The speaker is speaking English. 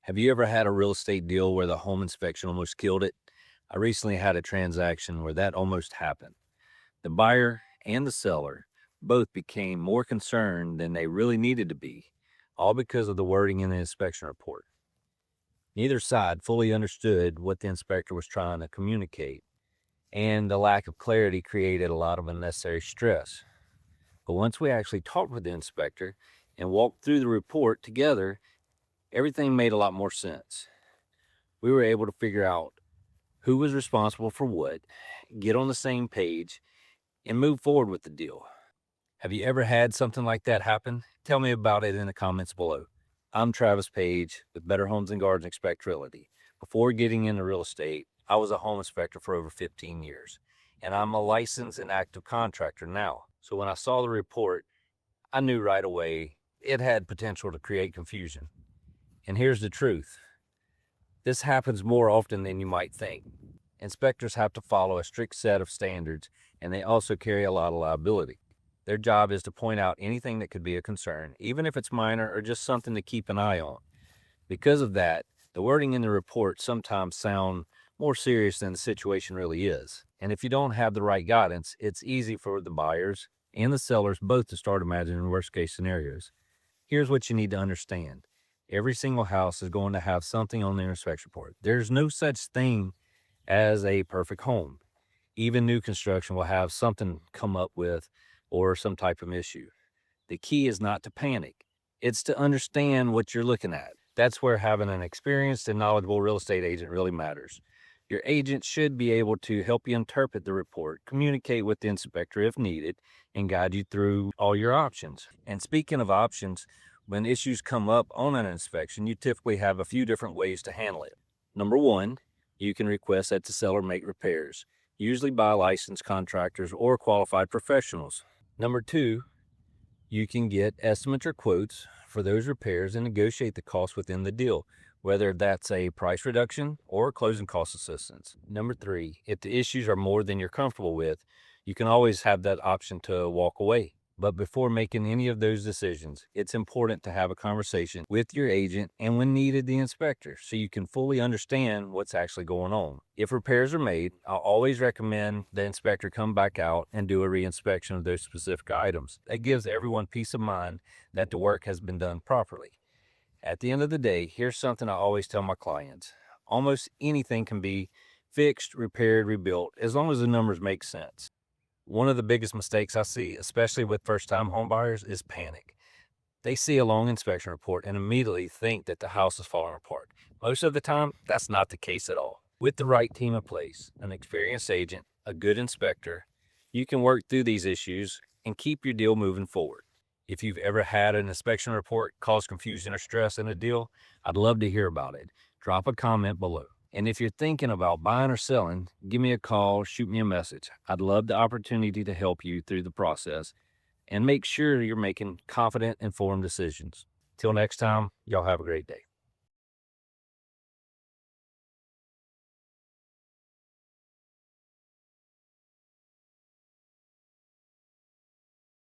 Have you ever had a real estate deal where the home inspection almost killed it? I recently had a transaction where that almost happened. The buyer and the seller both became more concerned than they really needed to be, all because of the wording in the inspection report. Neither side fully understood what the inspector was trying to communicate, and the lack of clarity created a lot of unnecessary stress. But once we actually talked with the inspector and walked through the report together, everything made a lot more sense. We were able to figure out who was responsible for what, get on the same page, and move forward with the deal. Have you ever had something like that happen? Tell me about it in the comments below. I'm Travis Page with Better Homes and Gardens Inspectorability. Before getting into real estate, I was a home inspector for over 15 years, and I'm a licensed and active contractor now. So when I saw the report, I knew right away it had potential to create confusion. And here's the truth. This happens more often than you might think. Inspectors have to follow a strict set of standards, and they also carry a lot of liability. Their job is to point out anything that could be a concern, even if it's minor or just something to keep an eye on. Because of that, the wording in the report sometimes sound more serious than the situation really is. And if you don't have the right guidance, it's easy for the buyers and the sellers both to start imagining worst case scenarios. Here's what you need to understand. Every single house is going to have something on their inspection report. There's no such thing as a perfect home. Even new construction will have something come up with or some type of issue. The key is not to panic. It's to understand what you're looking at. That's where having an experienced and knowledgeable real estate agent really matters. Your agent should be able to help you interpret the report, communicate with the inspector if needed, and guide you through all your options. And speaking of options, when issues come up on an inspection, you typically have a few different ways to handle it. Number one, you can request that the seller make repairs, usually by licensed contractors or qualified professionals. Number two, you can get estimates or quotes for those repairs and negotiate the cost within the deal, whether that's a price reduction or closing cost assistance. Number three, if the issues are more than you're comfortable with, you can always have that option to walk away. But before making any of those decisions, it's important to have a conversation with your agent and, when needed, the inspector, so you can fully understand what's actually going on. If repairs are made, I'll always recommend the inspector come back out and do a reinspection of those specific items. That gives everyone peace of mind that the work has been done properly. At the end of the day, here's something I always tell my clients. Almost anything can be fixed, repaired, rebuilt, as long as the numbers make sense. One of the biggest mistakes I see, especially with first-time home buyers, is panic. They see a long inspection report and immediately think that the house is falling apart. Most of the time, that's not the case at all. With the right team in place, an experienced agent, a good inspector, you can work through these issues and keep your deal moving forward. If you've ever had an inspection report cause confusion or stress in a deal, I'd love to hear about it. Drop a comment below. And if you're thinking about buying or selling, give me a call, shoot me a message. I'd love the opportunity to help you through the process and make sure you're making confident, informed decisions. Till next time, y'all have a great day.